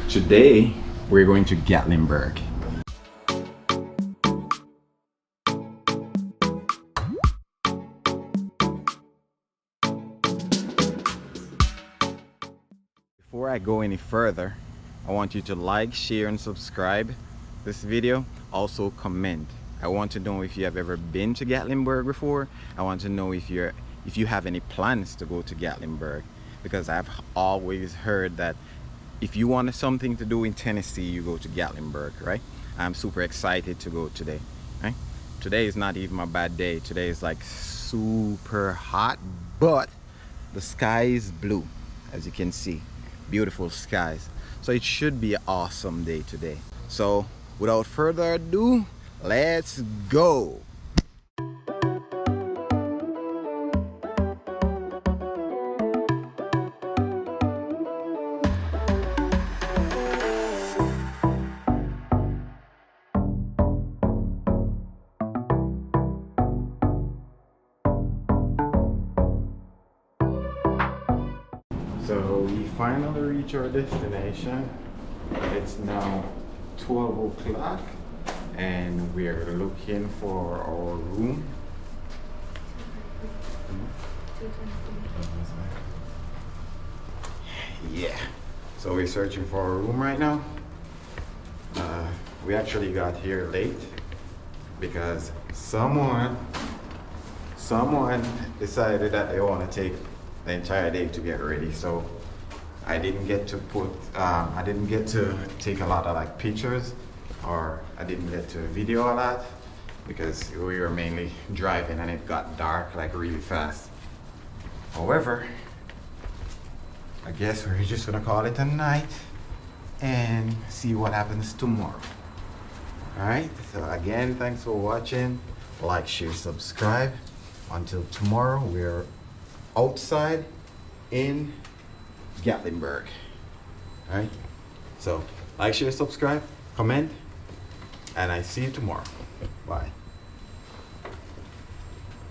Today we're going to Gatlinburg. Before I go any further, I want you to like, share and subscribe this video. Also comment. I want to know if you have ever been to Gatlinburg before. I want to know if you have any plans to go to Gatlinburg, because I've always heard that if you want something to do in Tennessee, you go to Gatlinburg, right? I'm super excited to go today, right? Today is not even a bad day. Today is like super hot, but the sky is blue, as you can see. Beautiful skies. So it should be an awesome day today. So without further ado, let's go. So we finally reached our destination. It's now 12 o'clock and we are looking for our room. Yeah, so we're searching for a room right now. We actually got here late because someone decided that they want to take the entire day to get ready. So I didn't get to take a lot of like pictures, or I didn't get to video a lot because we were mainly driving and it got dark like really fast. However, I guess we're just gonna call it a night and see what happens tomorrow. Alright, so again, thanks for watching. Like, share, subscribe. Until tomorrow, we're outside in Gatlinburg. Alright, so like, share, subscribe, comment, and I see you tomorrow. Bye.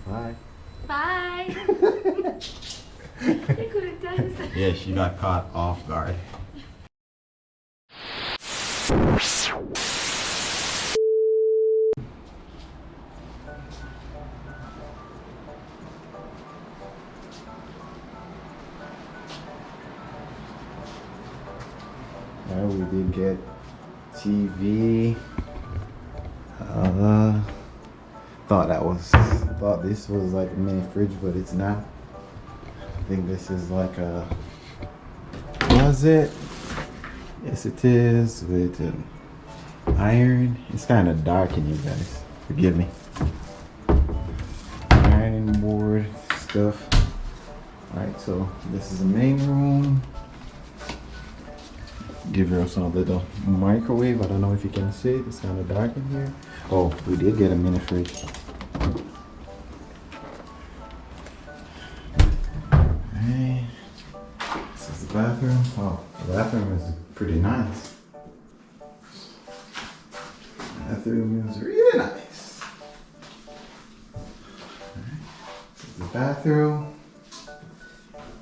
Bye. Bye. You could have done that. Yeah, she got caught off guard. We did get TV. Thought this was like a mini fridge, but it's not. I think this is like a closet. Yes, it is, with an iron. It's kind of dark in you guys. Forgive me. Ironing board stuff. Alright, so this is the main room. Give her some little microwave. I don't know if you can see it. It's kind of dark in here. Oh, we did get a mini fridge. Alright. This is the bathroom. Oh, the bathroom is pretty nice. The bathroom is really nice. Alright. This is the bathroom.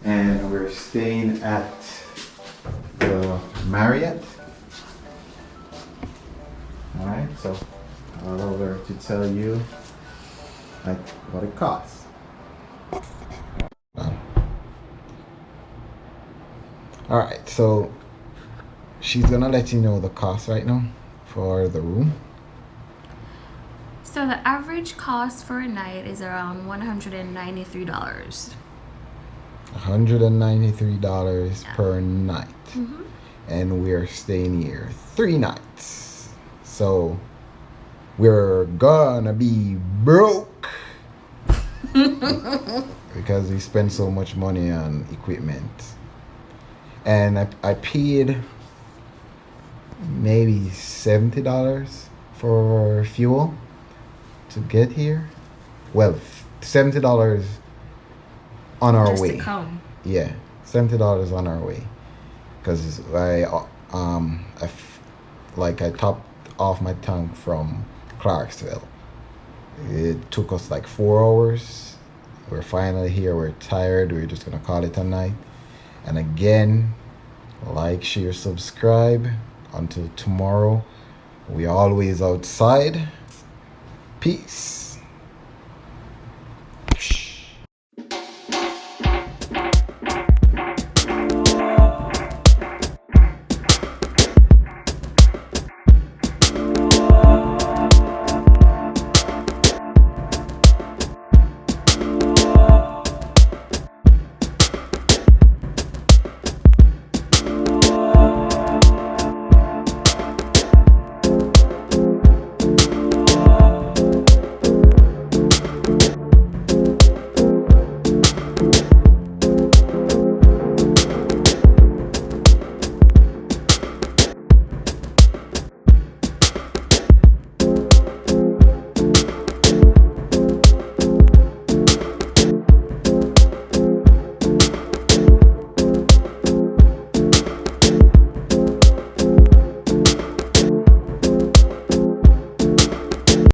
And we're staying at the Marriott. Alright, so I'll over to tell you like what it costs. Alright, so she's gonna let you know the cost right now for the room. So the average cost for a night is around $193. $193 per night. And we're staying here 3 nights. So we're gonna be broke because we spend so much money on equipment. And I paid maybe $70 for fuel to get here. Well, $70 on our way. Just to come. Yeah, $70 on our way. Because I topped off my tank from Clarksville. It took us like 4 hours. We're finally here. We're tired. We're just gonna call it a night. And again, Like, share, subscribe. Until tomorrow, we always outside. Peace.